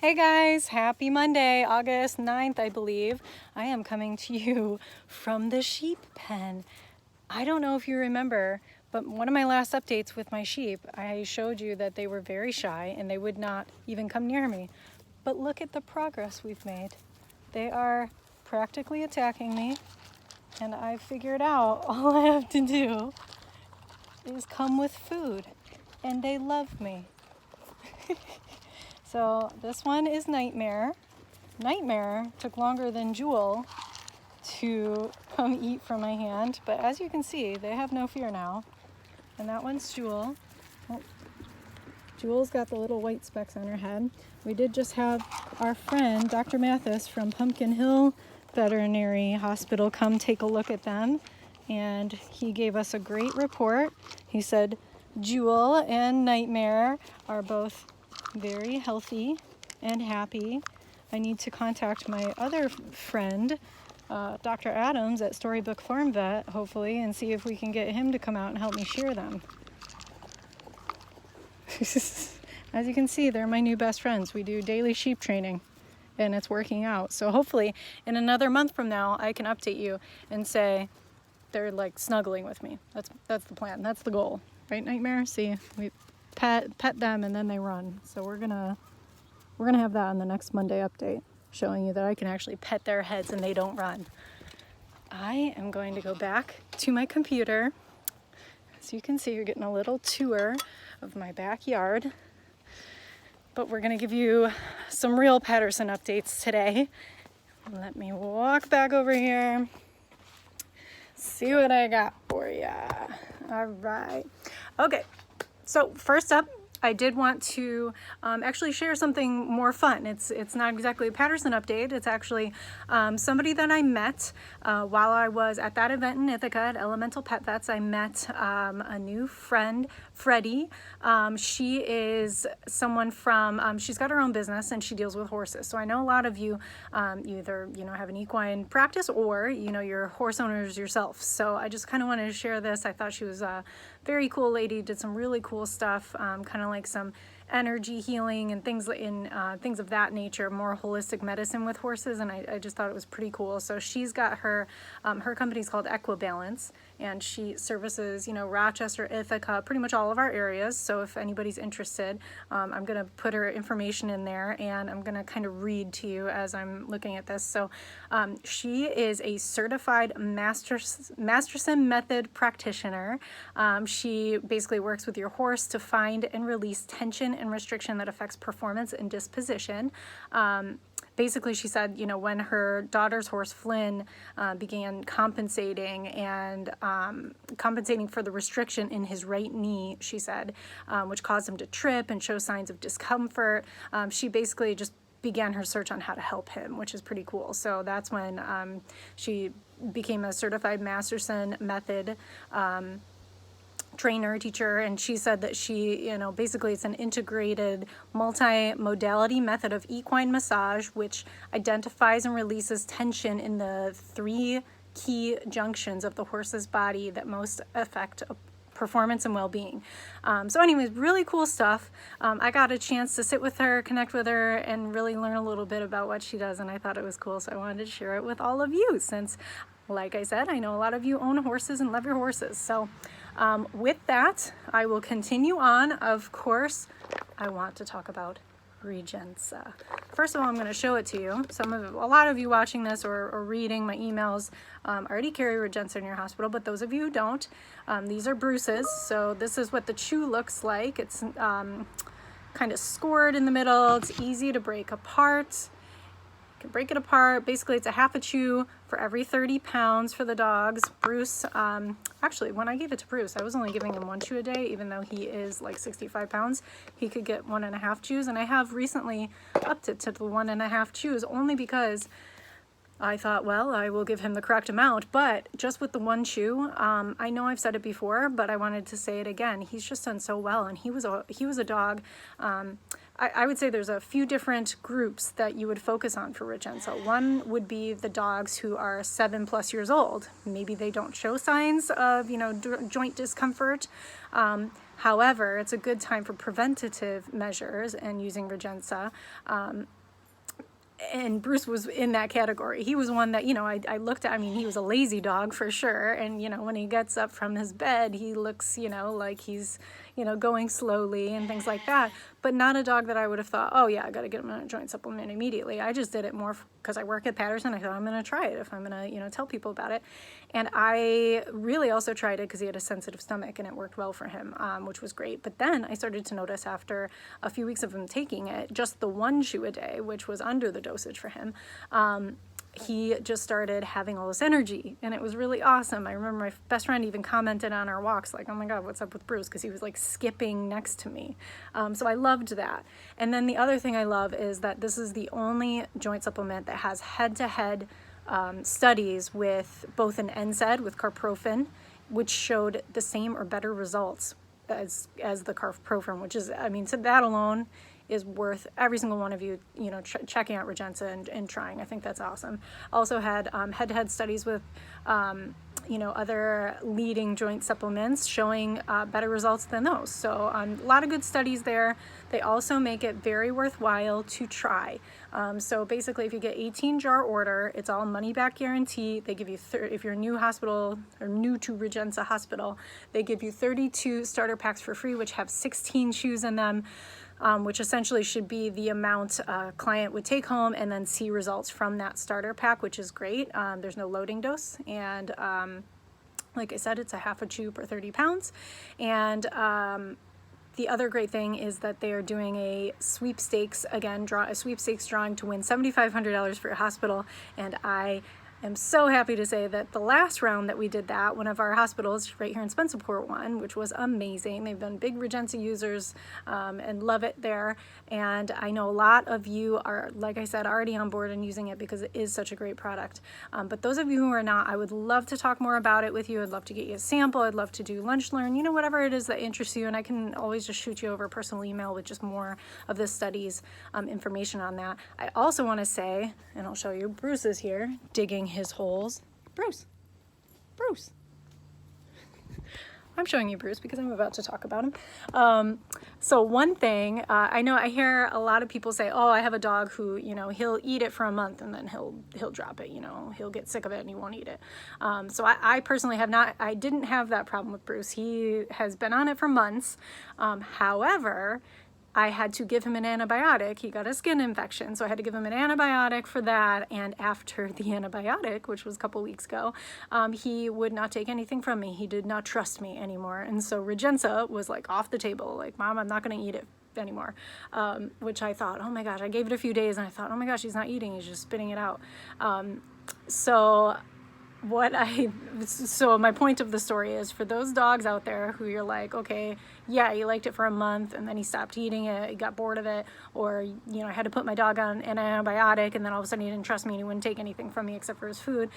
Hey guys, happy Monday, August 9th, I believe. I am coming to you from the sheep pen. I don't know if you remember, but one of my last updates with my sheep, I showed you that they were very shy and they would not even come near me. But look at the progress we've made. They are practically attacking me, and I figured out all I have to do is come with food, and they love me. So this one is Nightmare. Nightmare took longer than Jewel to come eat from my hand, but as you can see, they have no fear now. And that one's Jewel. Oh, Jewel's got the little white specks on her head. We did just have our friend, Dr. Mathis from Pumpkin Hill Veterinary Hospital, come take a look at them. And he gave us a great report. He said Jewel and Nightmare are both very healthy and happy. I need to contact my other friend, Dr. Adams at Storybook Farm Vet, hopefully, and see if we can get him to come out and help me shear them. As you can see, they're my new best friends. We do daily sheep training, and it's working out. So hopefully, in another month from now, I can update you and say they're like snuggling with me. That's the plan. That's the goal, right, Nightmare? See, we pet them and then they run. So we're gonna have that on the next Monday update, showing you that I can actually pet their heads and they don't run. I am going to go back to my computer. As you can see, you're getting a little tour of my backyard. But we're gonna give you some real Patterson updates today. Let me walk back over here. See what I got for ya. All right. Okay. So first up, I did want to actually share something more fun. It's not exactly a Patterson update. It's actually somebody that I met while I was at that event in Ithaca at Elemental Pet Vets. I met a new friend, Freddie. She is someone from, she's got her own business and she deals with horses. So I know a lot of you either, have an equine practice or, you're horse owners yourself. So I just kind of wanted to share this. I thought she was a very cool lady, did some really cool stuff, kind of like some energy healing and things things of that nature, more holistic medicine with horses, and I just thought it was pretty cool. So she's got her company's called EquiBalance, and she services Rochester, Ithaca, pretty much all of our areas. So if anybody's interested, I'm gonna put her information in there, and I'm gonna kind of read to you as I'm looking at this. So she is a certified Masterson method practitioner. She basically works with your horse to find and release tension and restriction that affects performance and disposition. Basically, she said, when her daughter's horse, Flynn, began compensating for the restriction in his right knee, she said, which caused him to trip and show signs of discomfort, she basically just began her search on how to help him, which is pretty cool. So that's when she became a certified Masterson method trainer, teacher, and she said that she, basically it's an integrated multi-modality method of equine massage, which identifies and releases tension in the 3 key junctions of the horse's body that most affect performance and well-being. So anyways, really cool stuff. I got a chance to sit with her, connect with her, and really learn a little bit about what she does, and I thought it was cool, so I wanted to share it with all of you since, like I said, I know a lot of you own horses and love your horses. So with that, I will continue on. Of course, I want to talk about REJENSA. First of all, I'm going to show it to you. A lot of you watching this or reading my emails already carry REJENSA in your hospital, but those of you who don't, these are bruises. So this is what the chew looks like. It's kind of scored in the middle. It's easy to break apart. Break it apart. Basically, it's a half a chew for every 30 pounds for the dogs. Bruce, actually, when I gave it to Bruce, I was only giving him 1 chew a day, even though he is like 65 pounds. He could get 1.5 chews, and I have recently upped it to the 1.5 chews only because I thought, well, I will give him the correct amount, but just with the 1 chew, I know I've said it before, but I wanted to say it again. He's just done so well, and he was a dog I would say there's a few different groups that you would focus on for REJENSA. One would be the dogs who are 7+ years old. Maybe they don't show signs of, joint discomfort. However, it's a good time for preventative measures and using REJENSA. And Bruce was in that category. He was one that, I looked at, he was a lazy dog for sure. And, when he gets up from his bed, he looks, like he's, going slowly and things like that. But not a dog that I would have thought, oh yeah, I got to get him on a joint supplement immediately. I just did it more because I work at Patterson. I thought I'm going to try it if I'm going to, tell people about it. And I really also tried it because he had a sensitive stomach and it worked well for him, which was great. But then I started to notice after a few weeks of him taking it, just the 1 chew a day, which was under the dosage for him, he just started having all this energy and it was really awesome. I remember my best friend even commented on our walks like, oh my God, what's up with Bruce? Because he was like skipping next to me. So I loved that. And then the other thing I love is that this is the only joint supplement that has head-to-head studies with both an NSAID with carprofen, which showed the same or better results as the carprofen, which is, so that alone is worth every single one of you, checking out REJENSA and trying. I think that's awesome. Also had head-to-head studies with, other leading joint supplements showing better results than those. So a lot of good studies there. They also make it very worthwhile to try. So basically, if you get 18-jar order, it's all money back guarantee. They give you, if you're a new hospital or new to REJENSA hospital, they give you 32 starter packs for free, which have 16 chews in them. Which essentially should be the amount a client would take home and then see results from that starter pack, which is great. There's no loading dose. And like I said, it's a half a chew per 30 pounds. And the other great thing is that they are doing a sweepstakes, a sweepstakes drawing to win $7,500 for your hospital. And I am so happy to say that the last round that we did that, one of our hospitals right here in Spencerport won, which was amazing. They've been big REJENSA users and love it there. And I know a lot of you are, like I said, already on board and using it because it is such a great product. But those of you who are not, I would love to talk more about it with you. I'd love to get you a sample. I'd love to do lunch learn, whatever it is that interests you. And I can always just shoot you over a personal email with just more of the studies information on that. I also want to say, and I'll show you, Bruce is here digging his holes. Bruce. I'm showing you Bruce because I'm about to talk about him. So one thing, I know I hear a lot of people say, oh, I have a dog who, he'll eat it for a month and then he'll drop it, he'll get sick of it and he won't eat it. So I personally I didn't have that problem with Bruce. He has been on it for months. However, I had to give him an antibiotic. He got a skin infection, so I had to give him an antibiotic for that. And after the antibiotic, which was a couple weeks ago, he would not take anything from me. He did not trust me anymore. And so REJENSA was like off the table. Like, Mom, I'm not going to eat it anymore. Which I thought, oh my gosh, I gave it a few days and I thought, oh my gosh, he's not eating. He's just spitting it out. So my point of the story is for those dogs out there who you're like, okay, yeah, he liked it for a month and then he stopped eating it, he got bored of it, or, I had to put my dog on an antibiotic and then all of a sudden he didn't trust me and he wouldn't take anything from me except for his food.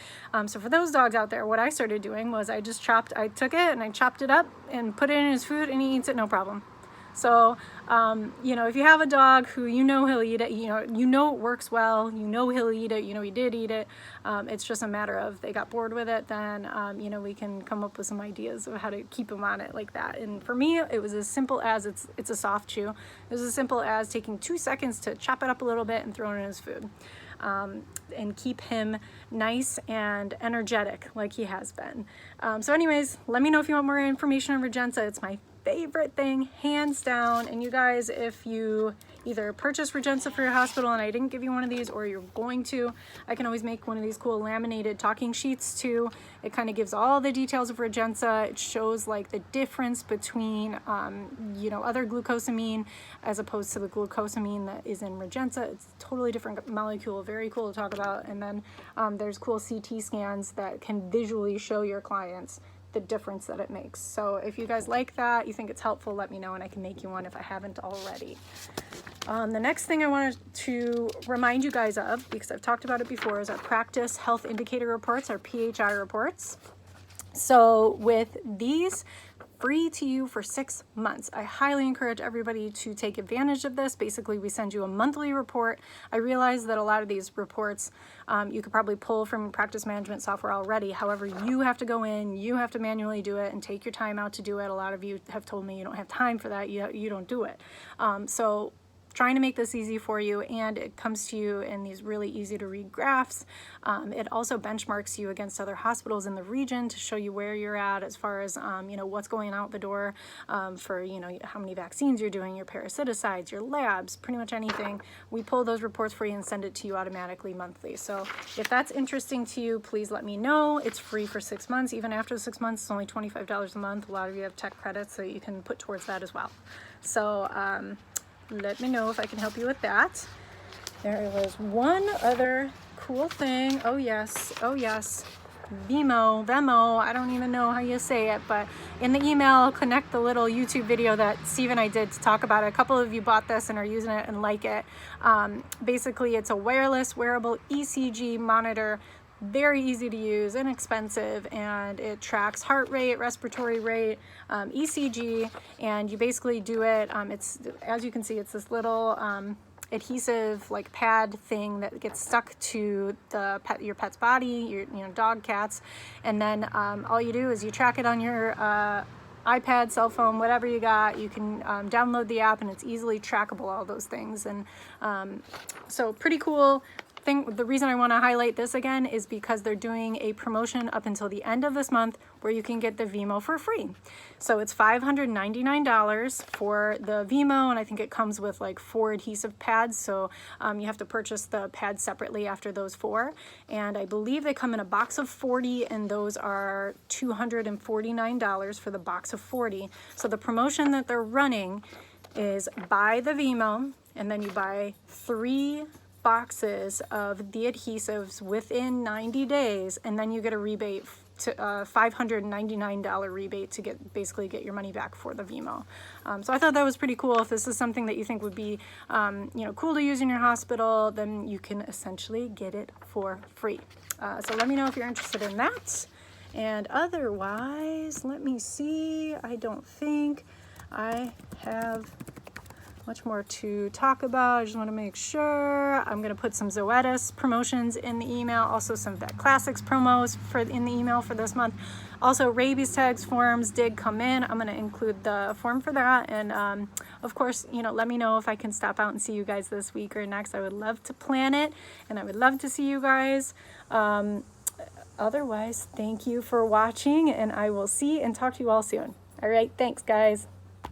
So for those dogs out there, what I started doing was I took it and I chopped it up and put it in his food and he eats it no problem. So, if you have a dog who he'll eat it, it works well, he'll eat it, he did eat it, it's just a matter of they got bored with it, then, we can come up with some ideas of how to keep him on it like that. And for me, it was as simple as it's a soft chew. It was as simple as taking 2 seconds to chop it up a little bit and throw it in his food. And keep him nice and energetic like he has been. So anyways, let me know if you want more information on REJENSA. It's my favorite thing, hands down. And you guys, if you either purchase REJENSA for your hospital and I didn't give you one of these, or you're going to, I can always make one of these cool laminated talking sheets too. It kind of gives all the details of REJENSA. It shows like the difference between, other glucosamine as opposed to the glucosamine that is in REJENSA. It's a totally different molecule, very cool to talk about. And then there's cool CT scans that can visually show your clients the difference that it makes. So if you guys like that, you think it's helpful, let me know and I can make you one if I haven't already. The next thing I wanted to remind you guys of, because I've talked about it before, is our practice health indicator reports, our PHI reports. So with these free to you for 6 months. I highly encourage everybody to take advantage of this. Basically, we send you a monthly report. I realize that a lot of these reports you could probably pull from practice management software already. However, you have to go in, you have to manually do it and take your time out to do it. A lot of you have told me you don't have time for that. You don't do it. So trying to make this easy for you, and it comes to you in these really easy to read graphs. It also benchmarks you against other hospitals in the region to show you where you're at as far as you know, what's going out the door for, you know, how many vaccines you're doing, your parasiticides, your labs, pretty much anything. We pull those reports for you and send it to you automatically monthly. So if that's interesting to you, please let me know. It's free for 6 months. Even after the 6 months, it's only $25 a month. A lot of you have tech credits, so you can put towards that as well. So let me know if I can help you with that. There was one other cool thing. Oh yes, VEMO, I don't even know how you say it, but in the email, I'll connect the little YouTube video that Steve and I did to talk about it. A couple of you bought this and are using it and like it. Basically, it's a wireless, wearable ECG monitor. Very easy to use, inexpensive, and it tracks heart rate, respiratory rate, ECG, and you basically do it. It's, as you can see, it's this little adhesive like pad thing that gets stuck to the your pet's body, your dog, cats, and then all you do is you track it on your iPad, cell phone, whatever you got. You can download the app, and it's easily trackable, all those things, and so pretty cool. The reason I want to highlight this again is because they're doing a promotion up until the end of this month where you can get the VEMO for free. So it's $599 for the VEMO, and I think it comes with like 4 adhesive pads, so you have to purchase the pads separately after those 4, and I believe they come in a box of 40, and those are $249 for the box of 40. So the promotion that they're running is buy the VEMO, and then you buy 3 boxes of the adhesives within 90 days, and then you get a rebate to $599 rebate to basically get your money back for the VEMO. So I thought that was pretty cool. If this is something that you think would be you know, cool to use in your hospital, then you can essentially get it for free. So let me know if you're interested in that. And otherwise, let me see. I don't think I have much more to talk about. I just want to make sure. I'm going to put some Zoetis promotions in the email, also some Vet Classics promos in the email for this month. Also, rabies tags forms did come in. I'm going to include the form for that, and of course, you know, let me know if I can stop out and see you guys this week or next. I would love to plan it, and I would love to see you guys. Otherwise, thank you for watching, and I will see and talk to you all soon. All right, thanks guys.